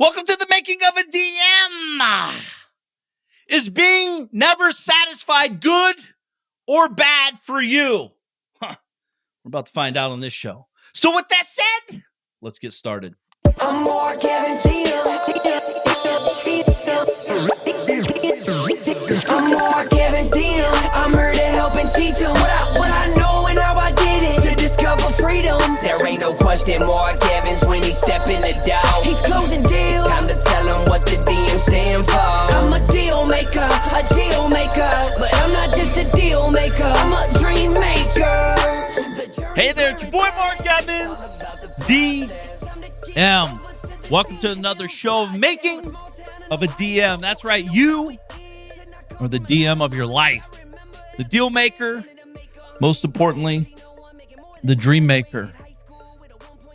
Welcome to the making of a DM. Is being never satisfied good or bad for you? We're about to find out on this show. So with that said, let's get started. I'm more Kevin's DM. I'm more Kevin's DM. I'm here to help and teach him what I know and how I did it. To discover freedom. There ain't no question more Kevin's when he step in the door. He's closing deals. It's time to tell him what the DM stand for. I'm a deal maker. But I'm not just a deal maker. I'm a dream maker. Hey there, it's your boy Mark Evans, DM. Welcome to another show of Making of a DM. That's right, you are the DM of your life. The deal maker, most importantly, the dream maker.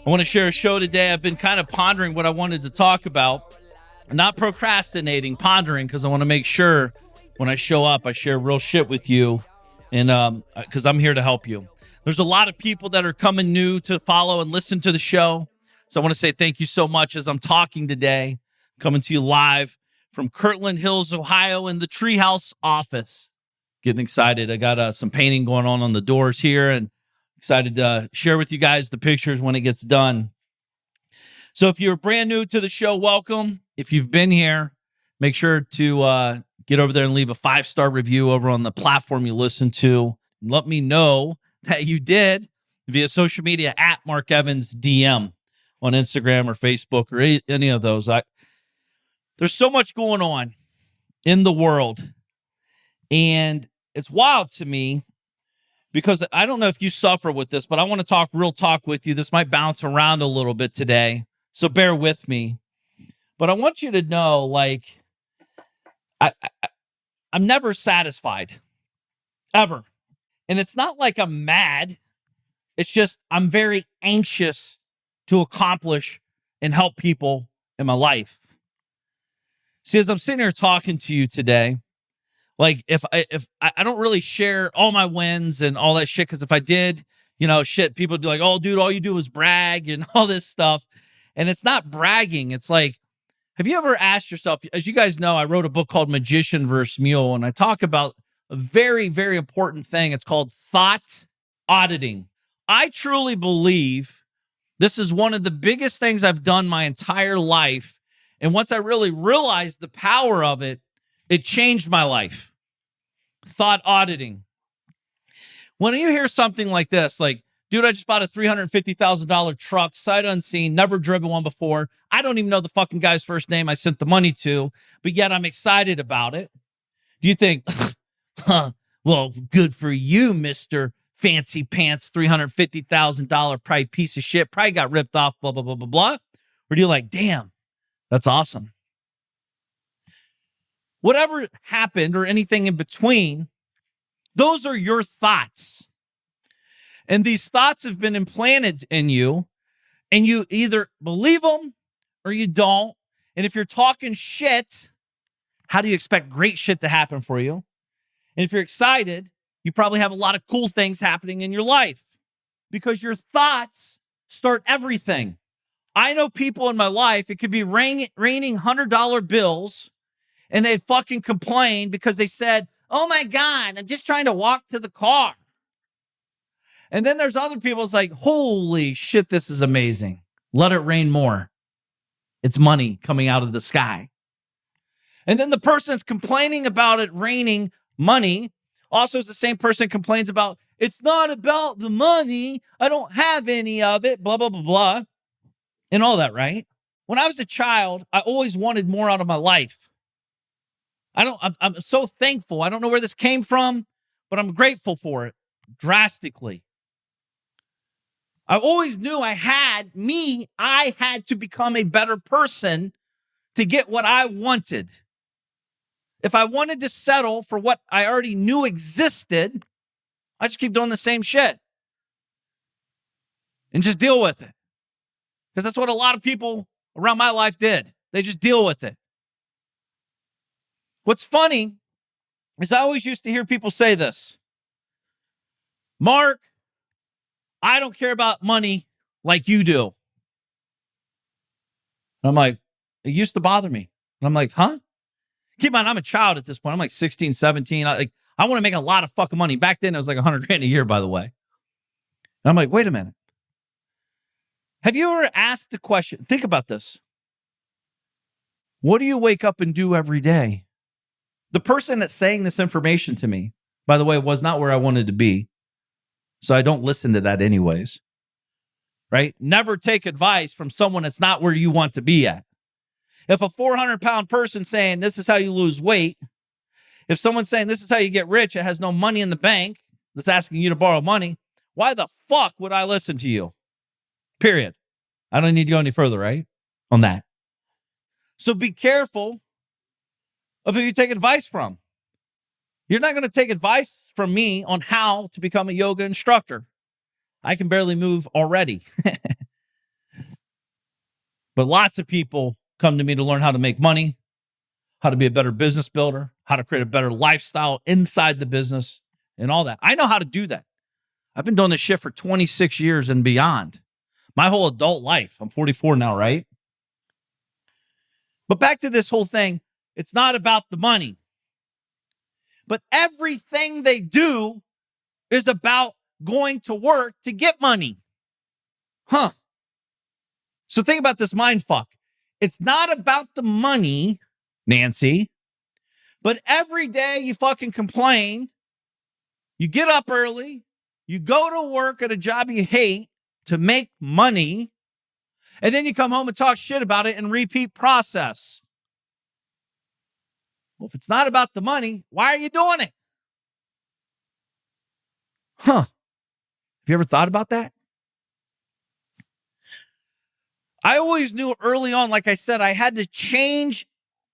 I want to share a show today. I've been kind of pondering what I wanted to talk about. Not procrastinating, pondering, because I want to make sure when I show up, I share real shit with you, and because I'm here to help you. There's a lot of people that are coming new to follow and listen to the show. So I want to say thank you so much as I'm talking today. Coming to you live from Kirtland Hills, Ohio in the Treehouse office. Getting excited. I got some painting going on the doors here and excited to share with you guys the pictures when it gets done. So if you're brand new to the show, welcome. If you've been here, make sure to get over there and leave a 5-star review over on the platform you listen to. Let me know that you did via social media at Mark Evans DM on Instagram or Facebook or any of those. There's so much going on in the world, and it's wild to me because I don't know if you suffer with this, but I want to talk real talk with you. This might bounce around a little bit today, so bear with me. But I want you to know, like, I'm never satisfied, ever. And it's not like I'm mad. It's just I'm very anxious to accomplish and help people in my life. See, as I'm sitting here talking to you today, like if I don't really share all my wins and all that shit, because if I did, people would be like, oh, dude, all you do is brag and all this stuff. And it's not bragging. It's like, have you ever asked yourself, as you guys know, I wrote a book called Magician vs. Mule, and I talk about a very, very important thing. It's called thought auditing. I truly believe this is one of the biggest things I've done my entire life. And once I really realized the power of it, it changed my life. Thought auditing. When you hear something like this, like, dude, I just bought a $350,000 truck, sight unseen, never driven one before. I don't even know the fucking guy's first name I sent the money to, but yet I'm excited about it. Do you think, well, good for you, Mr. Fancy Pants, $350,000 probably piece of shit, probably got ripped off, blah, blah, blah, blah, blah? Or do you like, damn, that's awesome? Whatever happened or anything in between, those are your thoughts. And these thoughts have been implanted in you, and you either believe them or you don't. And if you're talking shit, how do you expect great shit to happen for you? And if you're excited, you probably have a lot of cool things happening in your life because your thoughts start everything. I know people in my life, it could be raining $100 bills, and they'd fucking complain because they said, oh my God, I'm just trying to walk to the car. And then there's other people, it's like, holy shit, this is amazing. Let it rain more. It's money coming out of the sky. And then the person that's complaining about it raining money also is the same person complains about, it's not about the money. I don't have any of it, blah, blah, blah, blah. And all that, right? When I was a child, I always wanted more out of my life. I'm so thankful. I don't know where this came from, but I'm grateful for it drastically. I always knew I had to become a better person to get what I wanted. If I wanted to settle for what I already knew existed, I just keep doing the same shit and just deal with it. Because that's what a lot of people around my life did. They just deal with it. What's funny is I always used to hear people say this. Mark, I don't care about money like you do. I'm like, It used to bother me. And I'm like, huh? Keep in mind, I'm a child at this point. I'm like 16, 17. I want to make a lot of fucking money. Back then, it was like $100,000 a year, by the way. And I'm like, wait a minute. Have you ever asked the question? Think about this. What do you wake up and do every day? The person that's saying this information to me, by the way, was not where I wanted to be. So I don't listen to that anyways. Right? Never take advice from someone that's not where you want to be at. If a 400-pound person saying this is how you lose weight, if someone's saying this is how you get rich, it has no money in the bank, that's asking you to borrow money, why the fuck would I listen to you? Period. I don't need to go any further, right? On that. So be careful of who you take advice from. You're not going to take advice from me on how to become a yoga instructor. I can barely move already. But lots of people come to me to learn how to make money, how to be a better business builder, how to create a better lifestyle inside the business, and all that. I know how to do that. I've been doing this shit for 26 years and beyond. My whole adult life. I'm 44 now, right? But back to this whole thing, it's not about the money. But everything they do is about going to work to get money. Huh. So think about this mind fuck. It's not about the money, Nancy, but every day you fucking complain. You get up early. You go to work at a job you hate to make money. And then you come home and talk shit about it and repeat process. Well, if it's not about the money, why are you doing it? Huh. Have you ever thought about that? I always knew early on, like I said, I had to change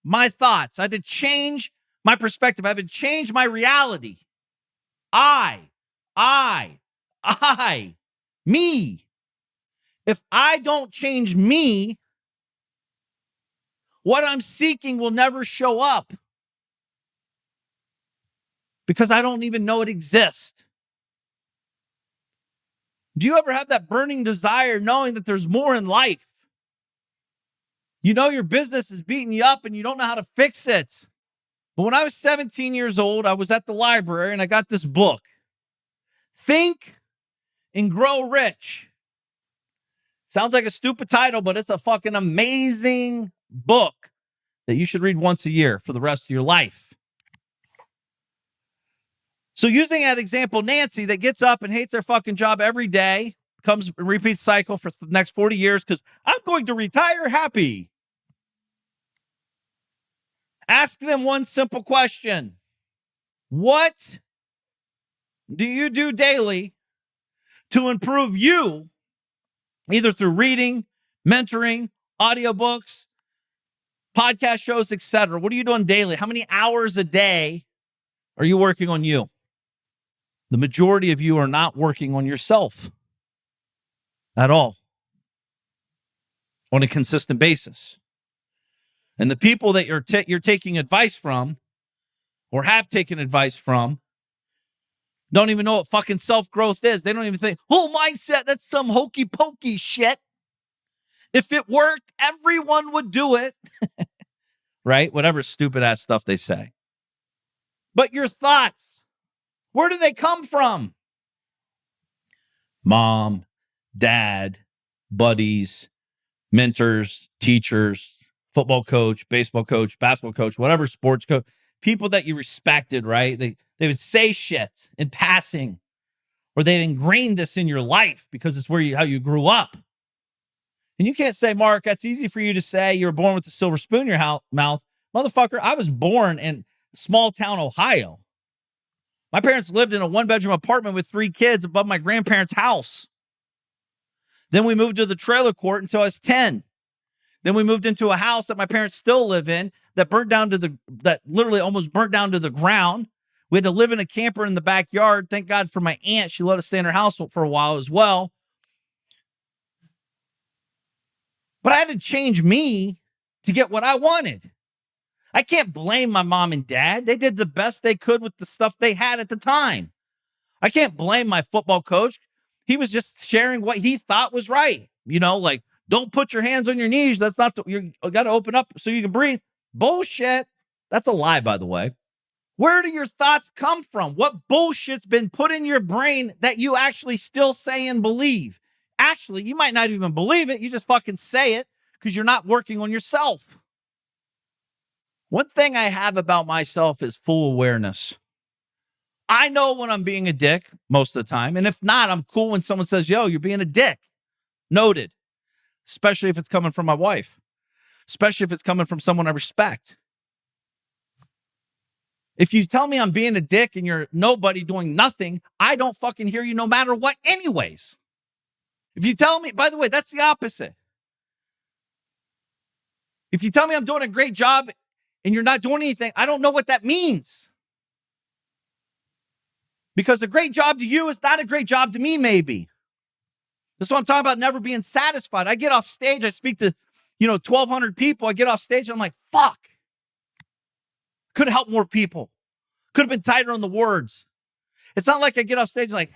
my thoughts. I had to change my perspective. I had to change my reality. Me. If I don't change me, what I'm seeking will never show up because I don't even know it exists. Do you ever have that burning desire knowing that there's more in life? You know your business is beating you up and you don't know how to fix it. But when I was 17 years old, I was at the library and I got this book. Think and Grow Rich. Sounds like a stupid title, but it's a fucking amazing book that you should read once a year for the rest of your life. So using that example, Nancy that gets up and hates her fucking job every day, comes and repeats cycle for the next 40 years because I'm going to retire happy. Ask them one simple question. What do you do daily to improve you, either through reading, mentoring, audiobooks, podcast shows, etc.? What are you doing daily? How many hours a day are you working on you? The majority of you are not working on yourself at all on a consistent basis. And the people that you're taking advice from or have taken advice from don't even know what fucking self-growth is. They don't even think, oh, mindset, that's some hokey pokey shit. If it worked, everyone would do it. Right? Whatever stupid ass stuff they say. But your thoughts, where do they come from? Mom, dad, buddies, mentors, teachers, football coach, baseball coach, basketball coach, whatever sports coach, people that you respected, right? They would say shit in passing, or they've ingrained this in your life because it's how you grew up. And you can't say, Mark, that's easy for you to say. You were born with a silver spoon in your mouth. Motherfucker, I was born in small town Ohio. My parents lived in a one-bedroom apartment with 3 kids above my grandparents' house. Then we moved to the trailer court until I was 10. Then we moved into a house that my parents still live in that literally almost burnt down to the ground. We had to live in a camper in the backyard. Thank God for my aunt. She let us stay in her house for a while as well. But I had to change me to get what I wanted. I can't blame my mom and dad. They did the best they could with the stuff they had at the time. I can't blame my football coach. He was just sharing what he thought was right. You know, like, Don't put your hands on your knees. That's not, you got to open up so you can breathe. Bullshit. That's a lie, by the way. Where do your thoughts come from? What bullshit's been put in your brain that you actually still say and believe? Actually, you might not even believe it. You just fucking say it because you're not working on yourself. One thing I have about myself is full awareness. I know when I'm being a dick most of the time. And if not, I'm cool when someone says, yo, you're being a dick. Noted. Especially if it's coming from my wife. Especially if it's coming from someone I respect. If you tell me I'm being a dick and you're nobody doing nothing, I don't fucking hear you no matter what anyways. If you tell me, by the way, that's the opposite. If you tell me I'm doing a great job and you're not doing anything, I don't know what that means. Because a great job to you is not a great job to me, maybe. That's what I'm talking about, never being satisfied. I get off stage, I speak to, 1,200 people. I get off stage, and I'm like, fuck. Could have helped more people. Could have been tighter on the words. It's not like I get off stage and like,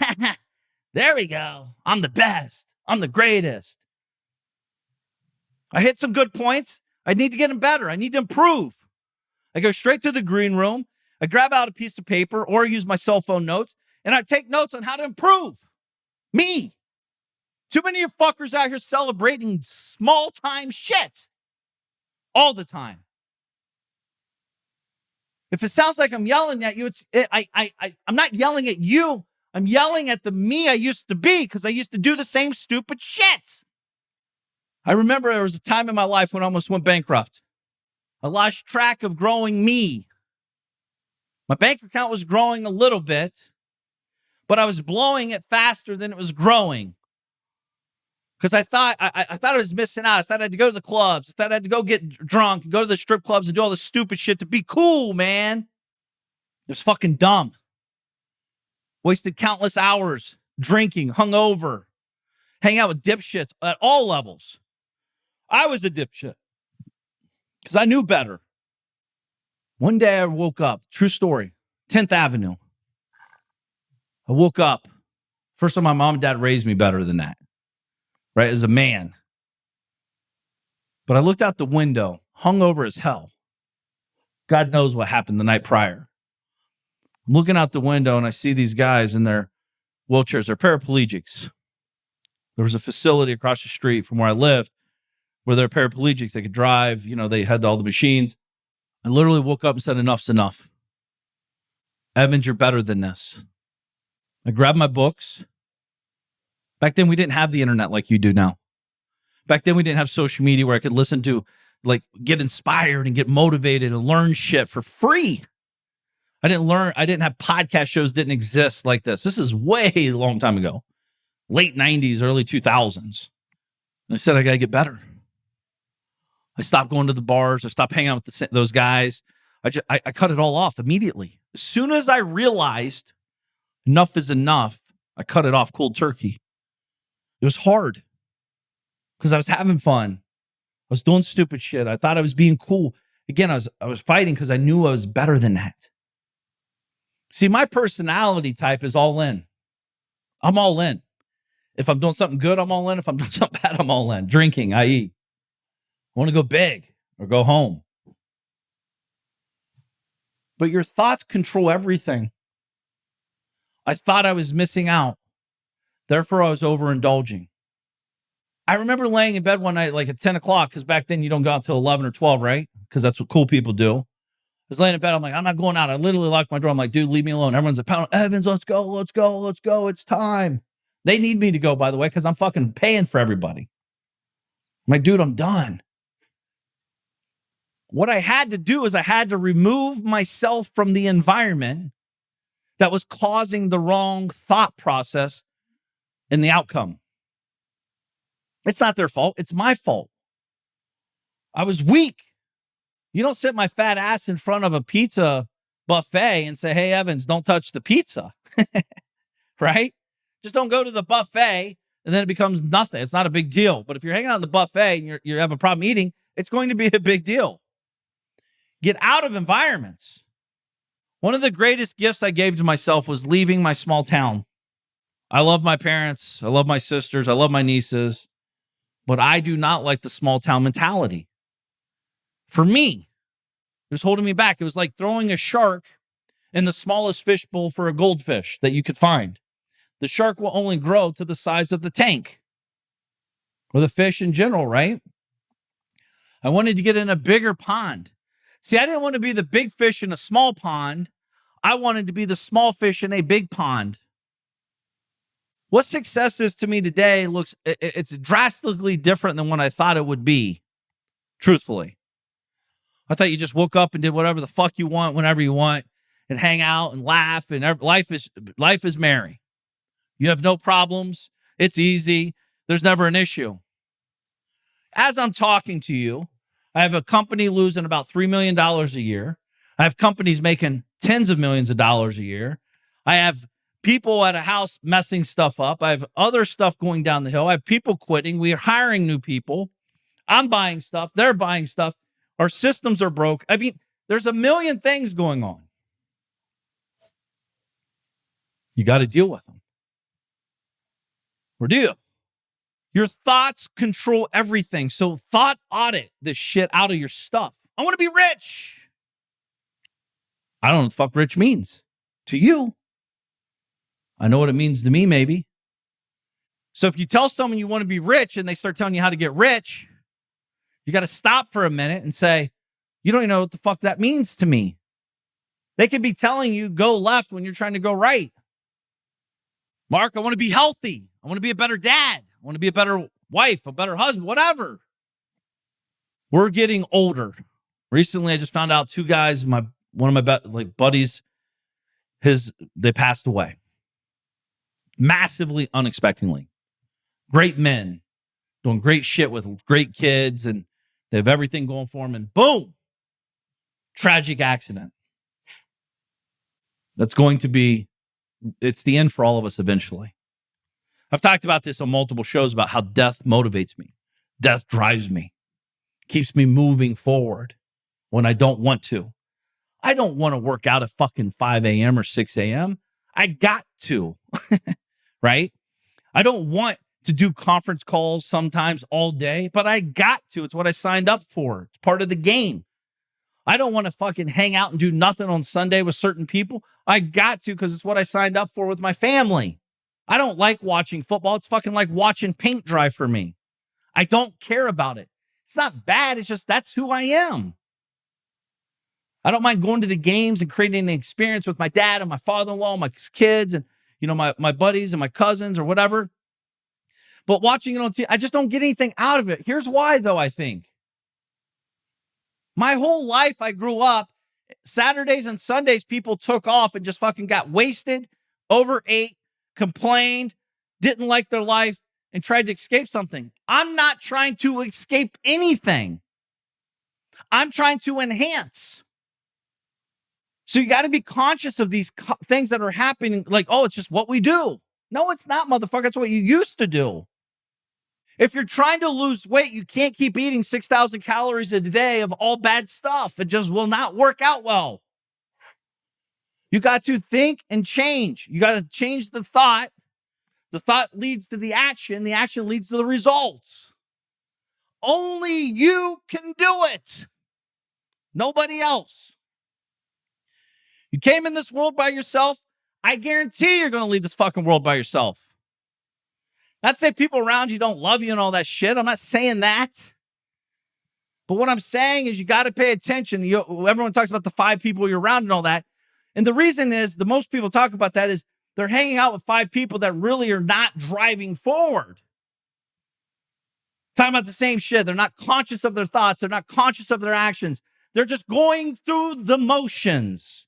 there we go. I'm the best. I'm the greatest. I hit some good points. I need to get them better. I need to improve. I go straight to the green room. I grab out a piece of paper or use my cell phone notes, and I take notes on how to improve. Me. Too many of you fuckers out here celebrating small-time shit all the time. If it sounds like I'm yelling at you, I'm not yelling at you. I'm yelling at the me I used to be because I used to do the same stupid shit. I remember there was a time in my life when I almost went bankrupt. I lost track of growing me. My bank account was growing a little bit, but I was blowing it faster than it was growing. Because I thought I was missing out. I thought I had to go to the clubs. I thought I had to go get drunk and go to the strip clubs and do all this stupid shit to be cool, man. It was fucking dumb. Wasted countless hours drinking, hungover, hang out with dipshits at all levels. I was a dipshit because I knew better. One day I woke up, true story, 10th Avenue. I woke up. First time my mom and dad raised me better than that. Right, as a man. But I looked out the window, hungover as hell. God knows what happened the night prior. I'm looking out the window and I see these guys in their wheelchairs. They're paraplegics. There was a facility across the street from where I lived where they're paraplegics. They could drive, they had all the machines. I literally woke up and said, enough's enough. Evans, you're better than this. I grabbed my books. Back then, we didn't have the internet like you do now. Back then, we didn't have social media where I could listen to, get inspired and get motivated and learn shit for free. I didn't have podcast shows, didn't exist like this. This is way a long time ago. Late 90s, early 2000s. And I said, I got to get better. I stopped going to the bars. I stopped hanging out with those guys. I cut it all off immediately. As soon as I realized enough is enough, I cut it off cold turkey. It was hard because I was having fun. I was doing stupid shit. I thought I was being cool. Again, I was fighting because I knew I was better than that. See, my personality type is all in. I'm all in. If I'm doing something good, I'm all in. If I'm doing something bad, I'm all in. Drinking, i.e. I want to go big or go home. But your thoughts control everything. I thought I was missing out. Therefore, I was overindulging. I remember laying in bed one night, at 10 o'clock, because back then you don't go out till 11 or 12, right? Because that's what cool people do. I was laying in bed. I'm like, I'm not going out. I literally locked my door. I'm like, dude, leave me alone. Everyone's like, Evans, let's go. Let's go. Let's go. It's time. They need me to go, by the way, because I'm fucking paying for everybody. I'm like, dude, I'm done. What I had to do is I had to remove myself from the environment that was causing the wrong thought process and the outcome. It's not their fault. It's my fault. I was weak. You don't sit my fat ass in front of a pizza buffet and say, hey, Evans, don't touch the pizza. Right? Just don't go to the buffet and then it becomes nothing. It's not a big deal. But if you're hanging out at the buffet and you have a problem eating, it's going to be a big deal. Get out of environments. One of the greatest gifts I gave to myself was leaving my small town. I love my parents. I love my sisters. I love my nieces. But I do not like the small town mentality. For me, it was holding me back. It was like throwing a shark in the smallest fish bowl for a goldfish that you could find. The shark will only grow to the size of the tank or the fish in general, right? I wanted to get in a bigger pond. See, I didn't want to be the big fish in a small pond. I wanted to be the small fish in a big pond. What success is to me today it's drastically different than what I thought it would be, truthfully. I thought you just woke up and did whatever the fuck you want, whenever you want, and hang out and laugh, and life is merry. You have no problems. It's easy. There's never an issue. As I'm talking to you, I have a company losing about $3 million a year. I have companies making tens of millions of dollars a year. I have people at a house messing stuff up. I have other stuff going down the hill. I have people quitting. We are hiring new people. I'm buying stuff. They're buying stuff. Our systems are broke. I mean, there's a million things going on. You got to deal with them. Or do you? Your thoughts control everything. So thought audit this shit out of your stuff. I want to be rich. I don't know what the fuck rich means to you. I know what it means to me, maybe. So if you tell someone you want to be rich and they start telling you how to get rich, you got to stop for a minute and say, you don't even know what the fuck that means to me. They could be telling you go left when you're trying to go right. Mark, I want to be healthy. I want to be a better dad. I want to be a better wife, a better husband, whatever. We're getting older. Recently, I just found out two guys, one of my buddies, they passed away. Massively unexpectedly. Great men, doing great shit with great kids, and they have everything going for them, and boom, tragic accident. It's the end for all of us eventually. I've talked about this on multiple shows about how death motivates me. Death drives me, keeps me moving forward when I don't want to. I don't want to work out at fucking 5 a.m. or 6 a.m. I got to, right? I don't want to do conference calls sometimes all day, but I got to. It's what I signed up for. It's part of the game. I don't want to fucking hang out and do nothing on Sunday with certain people. I got to because it's what I signed up for with my family. I don't like watching football. It's fucking like watching paint dry for me. I don't care about it. It's not bad. It's just that's who I am. I don't mind going to the games and creating an experience with my dad and my father-in-law, and my kids, and my buddies and my cousins or whatever. But watching it on TV, I just don't get anything out of it. Here's why, though, I think. My whole life, I grew up, Saturdays and Sundays, people took off and just fucking got wasted, overate, complained, didn't like their life, and tried to escape something. I'm not trying to escape anything. I'm trying to enhance. So you got to be conscious of these things that are happening. Like, oh, it's just what we do. No, it's not, motherfucker. It's what you used to do. If you're trying to lose weight, you can't keep eating 6,000 calories a day of all bad stuff. It just will not work out well. You got to think and change. You got to change the thought. The thought leads to the action. The action leads to the results. Only you can do it. Nobody else. You came in this world by yourself. I guarantee you're going to leave this fucking world by yourself. Not to say people around you don't love you and all that shit. I'm not saying that. But what I'm saying is you got to pay attention. Everyone talks about the 5 people you're around and all that. And the reason is, the most people talk about that is they're hanging out with 5 people that really are not driving forward. Talking about the same shit. They're not conscious of their thoughts. They're not conscious of their actions. They're just going through the motions.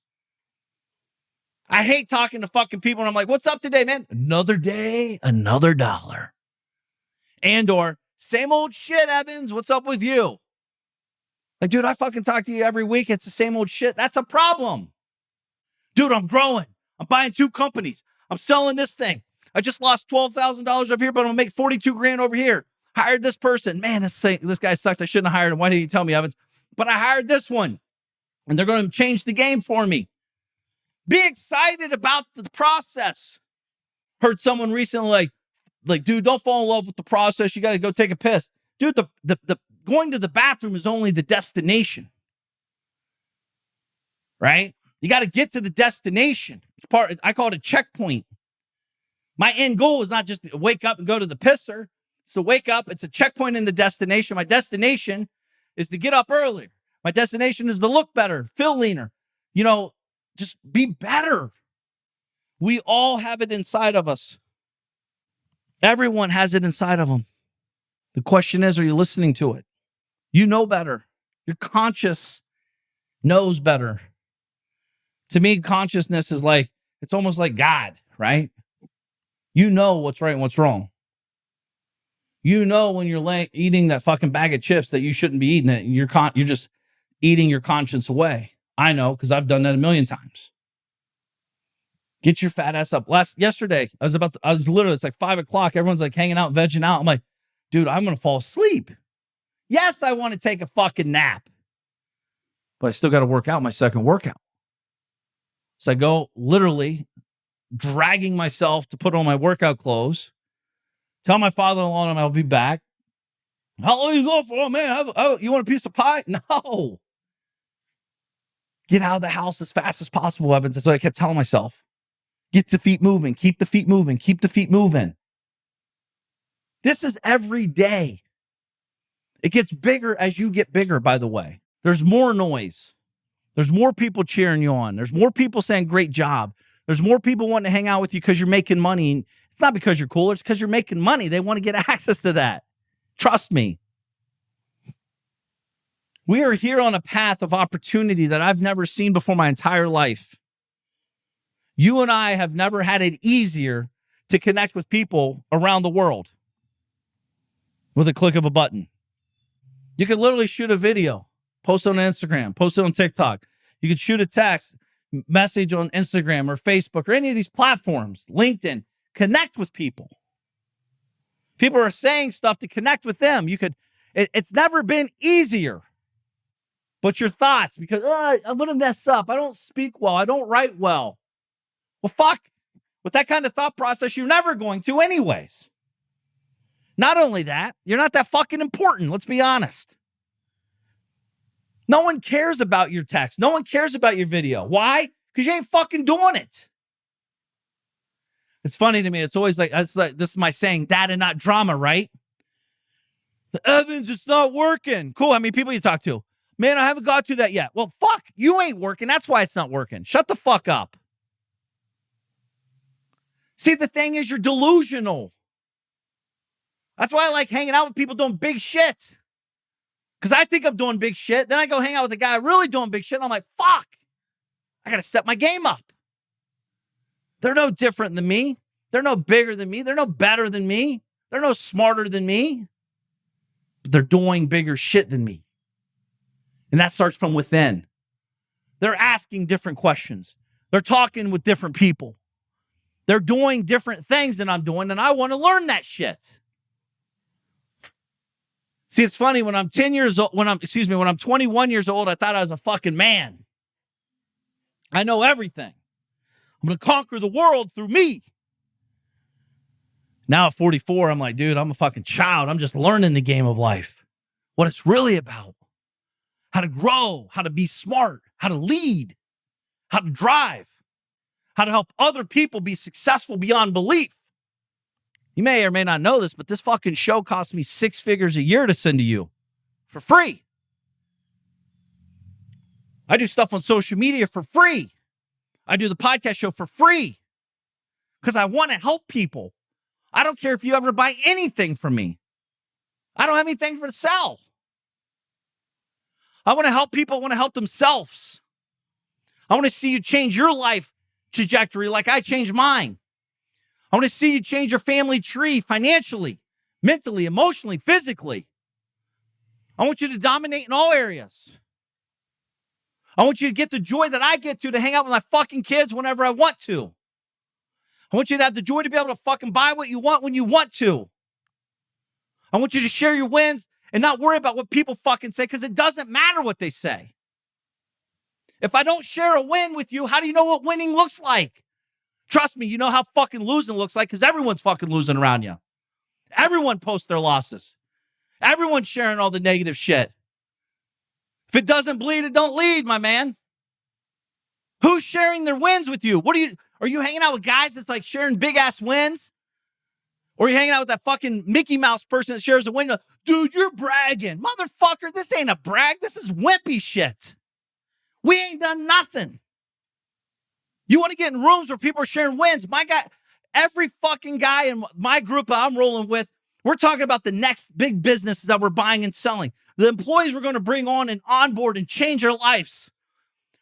I hate talking to fucking people, and I'm like, what's up today, man? Another day, another dollar. And/or, same old shit, Evans. What's up with you? Like, dude, I fucking talk to you every week. It's the same old shit. That's a problem. Dude, I'm growing. I'm buying 2 companies. I'm selling this thing. I just lost $12,000 over here, but I'm going to make 42 grand over here. Hired this person. Man, this guy sucked. I shouldn't have hired him. Why didn't you tell me, Evans? But I hired this one, and they're going to change the game for me. Be excited about the process. Heard someone recently like, dude, don't fall in love with the process. You got to go take a piss. Dude, the going to the bathroom is only the destination. Right? You got to get to the destination. I call it a checkpoint. My end goal is not just to wake up and go to the pisser. It's to wake up. It's a checkpoint in the destination. My destination is to get up earlier. My destination is to look better, feel leaner, just be better. We all have it inside of us. Everyone has it inside of them. The question is, are you listening to it? You know better. Your conscious knows better. To me, consciousness is it's almost like God, right? You know what's right and what's wrong. You know when you're eating that fucking bag of chips that you shouldn't be eating it. And you're just eating your conscience away. I know, because I've done that a million times. Get your fat ass up. Yesterday, it's like 5:00. Everyone's hanging out, vegging out. I'm like, dude, I'm going to fall asleep. Yes, I want to take a fucking nap. But I still got to work out my second workout. So I go literally dragging myself to put on my workout clothes. Tell my father-in-law I'll be back. How long are you going for? Oh, man, you want a piece of pie? No. Get out of the house as fast as possible, Evans. That's what I kept telling myself. Get the feet moving. Keep the feet moving. Keep the feet moving. This is every day. It gets bigger as you get bigger, by the way. There's more noise. There's more people cheering you on. There's more people saying, great job. There's more people wanting to hang out with you because you're making money. It's not because you're cool. It's because you're making money. They want to get access to that. Trust me. We are here on a path of opportunity that I've never seen before my entire life. You and I have never had it easier to connect with people around the world with a click of a button. You could literally shoot a video, post it on Instagram, post it on TikTok. You could shoot a text message on Instagram or Facebook or any of these platforms, LinkedIn, connect with people. People are saying stuff to connect with them. It's never been easier. But your thoughts, because I'm going to mess up. I don't speak well. I don't write well. Well, fuck. With that kind of thought process, you're never going to anyways. Not only that, you're not that fucking important. Let's be honest. No one cares about your text. No one cares about your video. Why? Because you ain't fucking doing it. It's funny to me. It's always this is my saying, data, not drama, right? The Evans, it's not working. Cool. How many people you talk to? Man, I haven't got to that yet. Well, fuck, you ain't working. That's why it's not working. Shut the fuck up. See, the thing is, you're delusional. That's why I like hanging out with people doing big shit. Because I think I'm doing big shit. Then I go hang out with a guy really doing big shit. And I'm like, fuck, I got to step my game up. They're no different than me. They're no bigger than me. They're no better than me. They're no smarter than me. But they're doing bigger shit than me. And that starts from within. They're asking different questions. They're talking with different people. They're doing different things than I'm doing, and I want to learn that shit. See, it's funny, when I'm 21 years old, I thought I was a fucking man. I know everything. I'm going to conquer the world through me. Now at 44, I'm like, dude, I'm a fucking child. I'm just learning the game of life. What it's really about. How to grow, how to be smart, how to lead, how to drive, how to help other people be successful beyond belief. You may or may not know this, but this fucking show costs me 6 figures a year to send to you for free. I do stuff on social media for free. I do the podcast show for free because I want to help people. I don't care if you ever buy anything from me. I don't have anything for to sell. I want to help people. I want to help themselves. I want to see you change your life trajectory like I changed mine. I want to see you change your family tree financially, mentally, emotionally, physically. I want you to dominate in all areas. I want you to get the joy that I get to hang out with my fucking kids whenever I want to. I want you to have the joy to be able to fucking buy what you want when you want to. I want you to share your wins and not worry about what people fucking say, because it doesn't matter what they say. If I don't share a win with you, how do you know what winning looks like? Trust me, you know how fucking losing looks like, because everyone's fucking losing around you. Everyone posts their losses. Everyone's sharing all the negative shit. If it doesn't bleed, it don't lead, my man. Who's sharing their wins with you? Are you hanging out with guys that's like sharing big ass wins? Or are you hanging out with that fucking Mickey Mouse person that shares a win? Dude, you're bragging. Motherfucker, this ain't a brag. This is wimpy shit. We ain't done nothing. You want to get in rooms where people are sharing wins? My guy, every fucking guy in my group that I'm rolling with, we're talking about the next big businesses that we're buying and selling. The employees we're going to bring on and onboard and change their lives.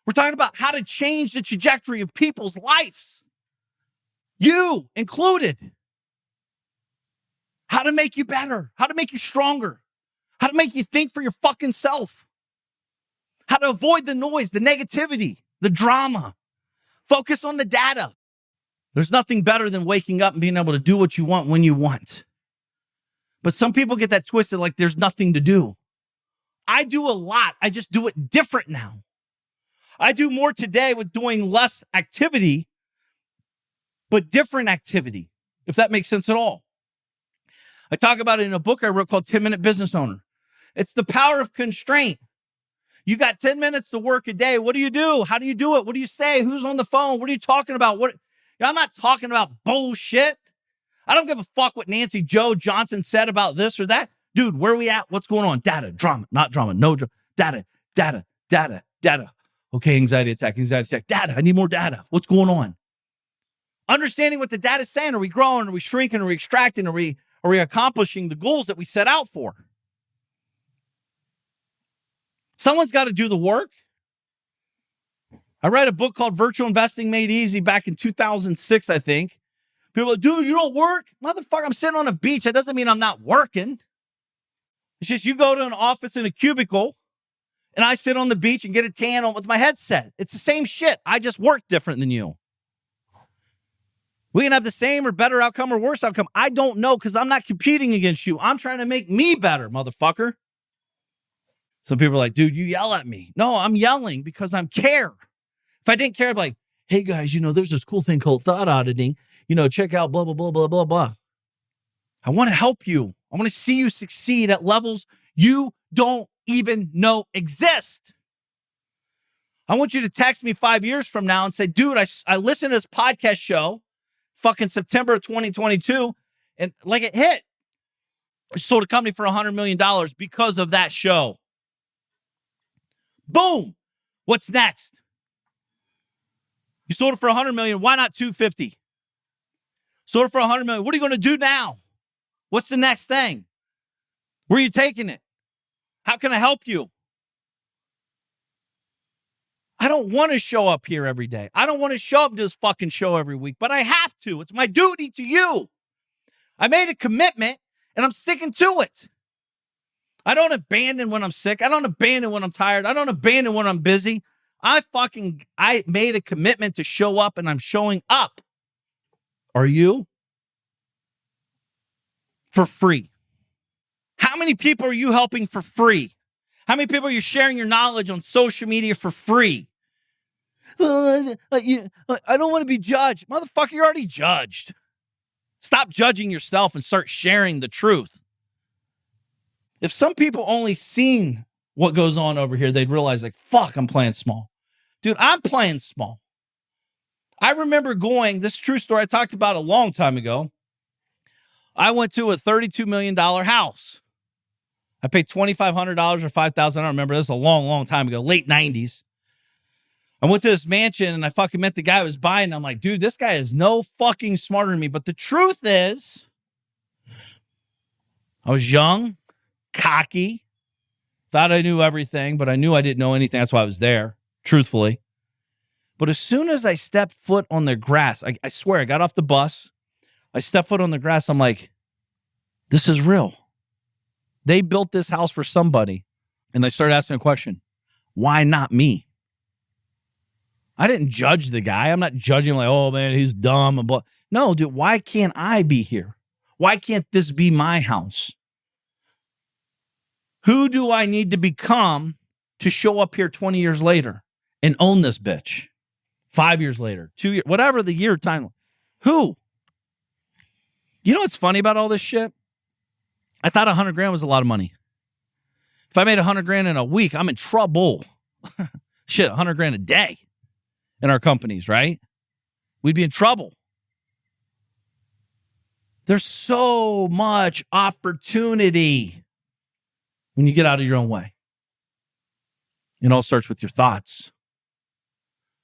We're talking about how to change the trajectory of people's lives. You included. How to make you better. How to make you stronger. How to make you think for your fucking self. How to avoid the noise, the negativity, the drama. Focus on the data. There's nothing better than waking up and being able to do what you want when you want. But some people get that twisted like there's nothing to do. I do a lot. I just do it different now. I do more today with doing less activity, but different activity, if that makes sense at all. I talk about it in a book I wrote called 10-Minute Business Owner. It's the power of constraint. You got 10 minutes to work a day. What do you do? How do you do it? What do you say? Who's on the phone? What are you talking about? I'm not talking about bullshit. I don't give a fuck what Nancy Joe Johnson said about this or that. Dude, where are we at? What's going on? Data, drama, not drama, no drama. Data. Okay, anxiety attack. Data, I need more data. What's going on? Understanding what the data is saying. Are we growing? Are we shrinking? Are we extracting? Are we accomplishing the goals that we set out for? Someone's got to do the work. I read a book called Virtual Investing Made Easy back in 2006, I think. People are like, dude, you don't work? Motherfucker, I'm sitting on a beach. That doesn't mean I'm not working. It's just you go to an office in a cubicle and I sit on the beach and get a tan on with my headset. It's the same shit. I just work different than you. We can have the same or better outcome or worse outcome. I don't know because I'm not competing against you. I'm trying to make me better, motherfucker. Some people are like, dude, you yell at me. No, I'm yelling because I care. If I didn't care, I'd be like, hey guys, there's this cool thing called thought auditing. Check out blah, blah, blah, blah, blah, blah. I want to help you. I want to see you succeed at levels you don't even know exist. I want you to text me 5 years from now and say, dude, I listened to this podcast show fucking September of 2022 and like it hit. I sold a company for $100 million because of that show. Boom. What's next? You sold it for $100 million. Why not 250? Sold it for $100 million. What are you going to do now? What's the next thing? Where are you taking it? How can I help you? I don't want to show up here every day. I don't want to show up to this fucking show every week, but I have to. It's my duty to you. I made a commitment and I'm sticking to it. I don't abandon when I'm sick. I don't abandon when I'm tired. I don't abandon when I'm busy. I made a commitment to show up and I'm showing up. Are you? For free. How many people are you helping for free? How many people are you sharing your knowledge on social media for free? I don't want to be judged. Motherfucker, you're already judged. Stop judging yourself and start sharing the truth. If some people only seen what goes on over here, they'd realize like, fuck, I'm playing small. Dude, I'm playing small. I remember this is a true story I talked about a long time ago. I went to a $32 million house. I paid $2,500 or $5,000. I don't remember. This was a long, long time ago, late 90s. I went to this mansion and I fucking met the guy who was buying. And I'm like, dude, this guy is no fucking smarter than me. But the truth is, I was young, cocky, thought I knew everything, but I knew I didn't know anything. That's why I was there, truthfully. But as soon as I stepped foot on the grass, I swear, I got off the bus. I stepped foot on the grass. I'm like, this is real. They built this house for somebody. And they started asking a question. Why not me? I didn't judge the guy. I'm not judging him like, oh man, he's dumb. And blah. No, dude, why can't I be here? Why can't this be my house? Who do I need to become to show up here 20 years later and own this bitch? 5 years later, 2 years, whatever the year time. Who? You know what's funny about all this shit? I thought 100 grand was a lot of money. If I made 100 grand in a week, I'm in trouble. Shit, 100 grand a day in our companies, right? We'd be in trouble. There's so much opportunity when you get out of your own way. It all starts with your thoughts.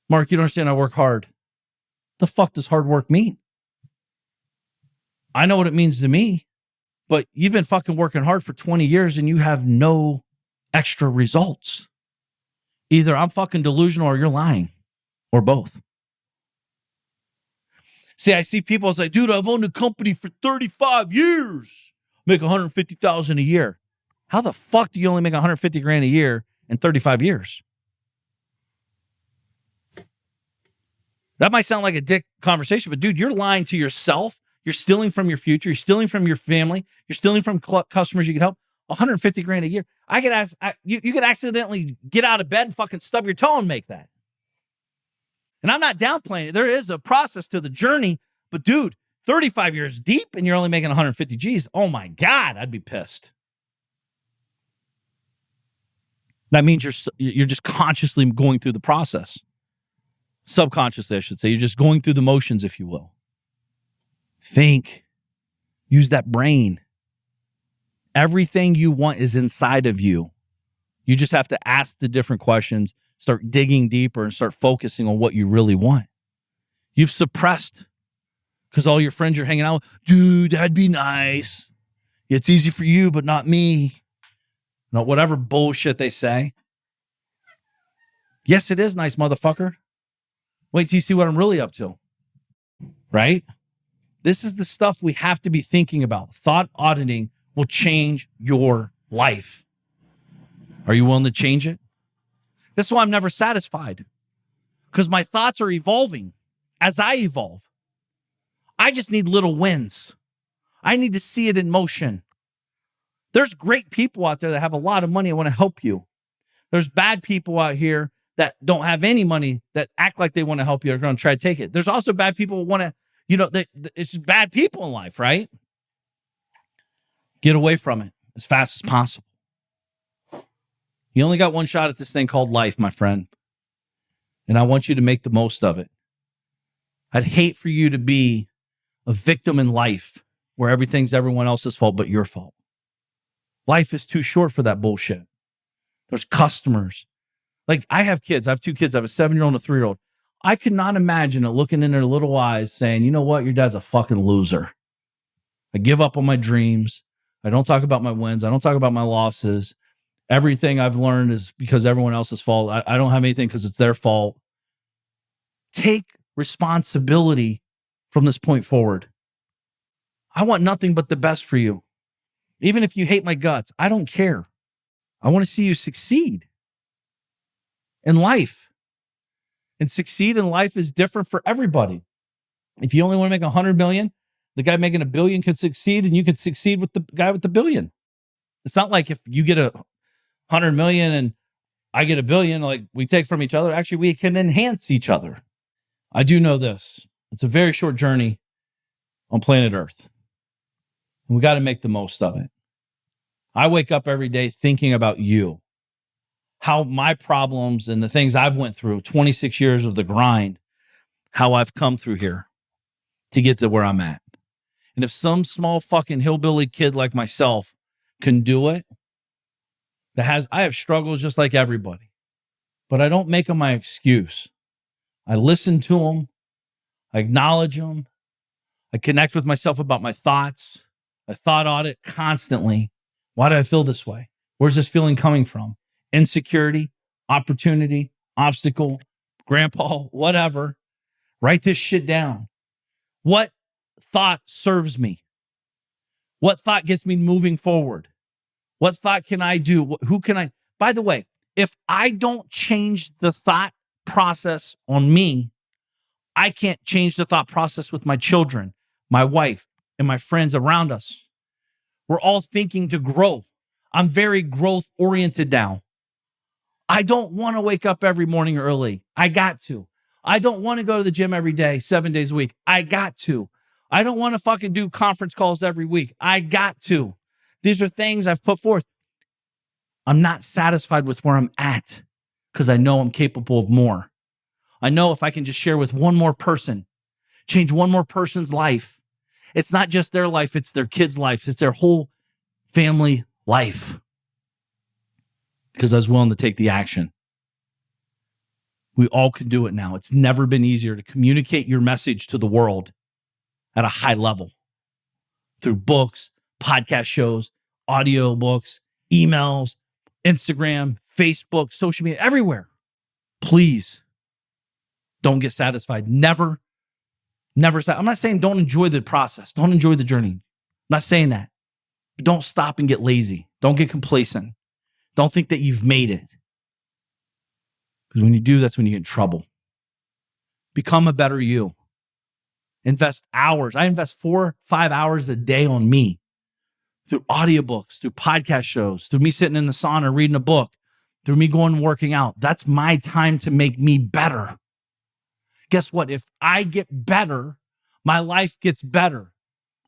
Mark, you don't understand I work hard. The fuck does hard work mean? I know what it means to me, but you've been fucking working hard for 20 years and you have no extra results. Either I'm fucking delusional or you're lying, or both. See, I see people say, dude, I've owned a company for 35 years, make $150,000 a year. How the fuck do you only make 150 grand a year in 35 years? That might sound like a dick conversation, but dude, you're lying to yourself. You're stealing from your future. You're stealing from your family. You're stealing from customers you can help. 150 grand a year. You could accidentally get out of bed and fucking stub your toe and make that. And I'm not downplaying it. There is a process to the journey, but dude, 35 years deep and you're only making 150 G's. Oh my God, I'd be pissed. That means you're just consciously going through the process. Subconsciously, I should say. You're just going through the motions, if you will. Think. Use that brain. Everything you want is inside of you. You just have to ask the different questions, start digging deeper, and start focusing on what you really want. You've suppressed because all your friends you're hanging out with, dude, that'd be nice. It's easy for you, but not me. Not whatever bullshit they say. Yes, it is nice, motherfucker. Wait till you see what I'm really up to. Right? This is the stuff we have to be thinking about. Thought auditing will change your life. Are you willing to change it? This is why I'm never satisfied. Because my thoughts are evolving as I evolve. I just need little wins. I need to see it in motion. There's great people out there that have a lot of money and want to help you. There's bad people out here that don't have any money that act like they want to help you or are going to try to take it. There's also bad people who want to, it's just bad people in life, right? Get away from it as fast as possible. You only got one shot at this thing called life, my friend. And I want you to make the most of it. I'd hate for you to be a victim in life where everything's everyone else's fault but your fault. Life is too short for that bullshit. There's customers. Like, I have kids. I have two kids. I have a 7-year-old and a 3-year-old. I could not imagine looking in their little eyes saying, you know what? Your dad's a fucking loser. I give up on my dreams. I don't talk about my wins. I don't talk about my losses. Everything I've learned is because everyone else's fault. I don't have anything because it's their fault. Take responsibility from this point forward. I want nothing but the best for you. Even if you hate my guts, I don't care. I want to see you succeed in life. And succeed in life is different for everybody. If you only want to make 100 million, the guy making $1 billion could succeed and you could succeed with the guy with the $1 billion. It's not like if you get 100 million and I get $1 billion, like we take from each other. Actually, we can enhance each other. I do know this. It's a very short journey on planet Earth. And we got to make the most of it. I wake up every day thinking about you, how my problems and the things I've went through, 26 years of the grind, how I've come through here to get to where I'm at. And if some small fucking hillbilly kid like myself can do it, I have struggles just like everybody, but I don't make them my excuse. I listen to them. I acknowledge them. I connect with myself about my thoughts. I thought audit constantly. Why do I feel this way? Where's this feeling coming from? Insecurity, opportunity, obstacle, grandpa, whatever. Write this shit down. What thought serves me? What thought gets me moving forward? What thought can I do? Who can I? By the way, if I don't change the thought process on me, I can't change the thought process with my children, my wife, and my friends around us. We're all thinking to grow. I'm very growth oriented now. I don't want to wake up every morning early. I got to. I don't want to go to the gym every day, 7 days a week. I got to. I don't want to fucking do conference calls every week. I got to. These are things I've put forth. I'm not satisfied with where I'm at because I know I'm capable of more. I know if I can just share with one more person, change one more person's life, it's not just their life, it's their kid's life, it's their whole family life. Because I was willing to take the action. We all can do it now. It's never been easier to communicate your message to the world at a high level through books, podcast shows, audio books, emails, Instagram, Facebook, social media, everywhere. Please don't get satisfied. Never. I'm not saying don't enjoy the process. Don't enjoy the journey. I'm not saying that. But don't stop and get lazy. Don't get complacent. Don't think that you've made it. Because when you do, that's when you get in trouble. Become a better you. Invest hours. I invest 4-5 hours a day on me through audiobooks, through podcast shows, through me sitting in the sauna reading a book, through me going and working out. That's my time to make me better. Guess what? If I get better, my life gets better.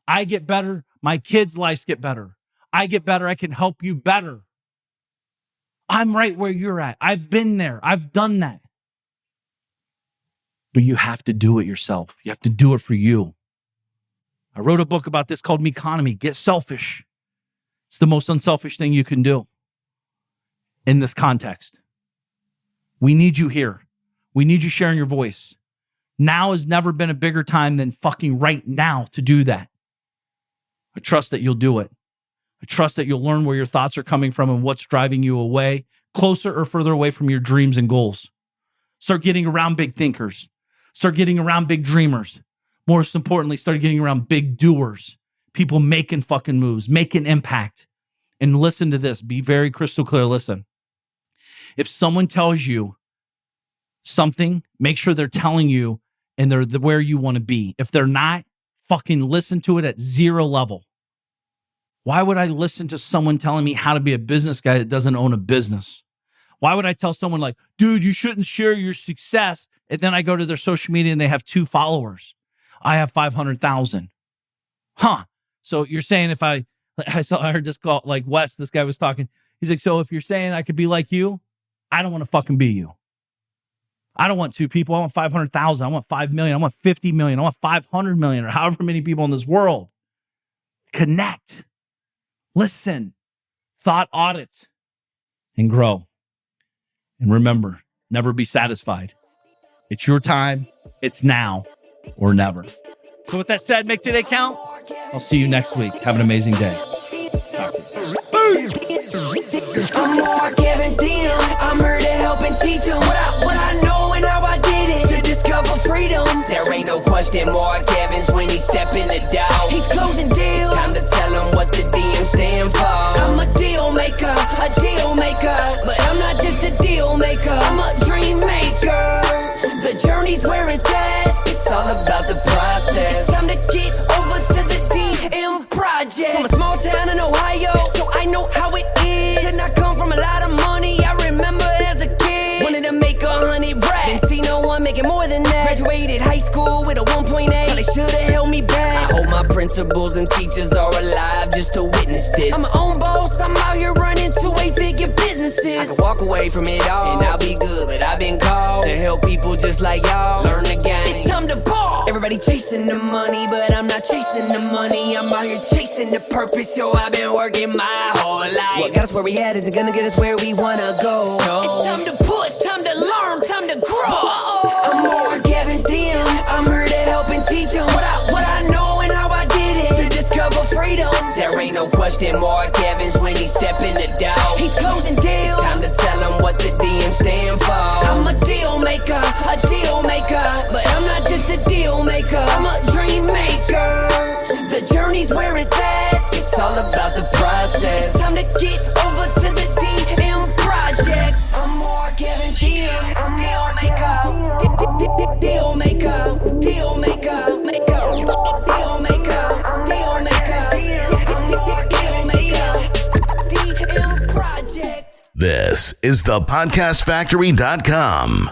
I get better, my kids' lives get better. I get better, I can help you better. I'm right where you're at. I've been there. I've done that. But you have to do it yourself. You have to do it for you. I wrote a book about this called Meconomy. Get selfish. It's the most unselfish thing you can do in this context. We need you here. We need you sharing your voice. Now has never been a bigger time than fucking right now to do that. I trust that you'll do it. I trust that you'll learn where your thoughts are coming from and what's driving you away, closer or further away from your dreams and goals. Start getting around big thinkers. Start getting around big dreamers. Most importantly, start getting around big doers. People making fucking moves, making impact. And listen to this. Be very crystal clear. Listen. If someone tells you something, make sure they're telling you and they're where you want to be. If they're not, fucking listen to it at zero level. Why would I listen to someone telling me how to be a business guy that doesn't own a business? Why would I tell someone like, dude, you shouldn't share your success, and then I go to their social media and they have 2 followers. I have 500,000. Huh. So you're saying if I heard this call, like Wes, this guy was talking. He's like, so if you're saying I could be like you, I don't want to fucking be you. I don't want 2 people. I want 500,000. I want 5 million. I want 50 million. I want 500 million, or however many people in this world. Connect. Listen, thought audit, and grow. And remember, never be satisfied. It's your time. It's now or never. So with that said, make today count. I'll see you next week. Have an amazing day. I'm more Kevin's DM. I'm here to help and teach him what I know and how I did it. To discover freedom. There ain't no question more Kevin's when he step in the door. He's closing deals. Time to tell him what the DM stand for. I'm a deal maker. But I'm not just a deal maker. I'm a dream maker. The journey's where it's at. It's all about the process. It's time to get over to the DM project. From a small town in Ohio, so I know how it is. And I come from a lot of money. I remember as a kid, wanted to make 100 racks. Didn't see no one making more than that. Graduated high school with a 1.8. They should've held me back. I hope my principals and teachers are alive just to witness this. I'm my own boss. I'm out here running 2-8-figure businesses. I can walk away from it all and I'll be good, but I've been called to help people just like y'all learn the game. It's time to ball. Everybody chasing the money, but I'm not chasing the money. I'm out here chasing the purpose. Yo, I've been working my whole life. What got us where we at isn't gonna get us where we wanna go. So it's time to push, time to learn, time to grow. I'm more Kevin's DM. I'm here to help and teach him what I know and how I did it. To discover freedom. There ain't no question more Kevin's when he step in the door. He's closing deals. Time to tell him what the DM stand for. I'm a deal maker. But I'm not just a deal maker. I'm a dream maker. The journey's where it's at. It's all about the process. It's time to get over to the DM project. I'm more Kevin's DM. Deal maker. Deal maker. Deal maker. Deal maker. Deal maker. Deal maker. DM project. This is thepodcastfactory.com.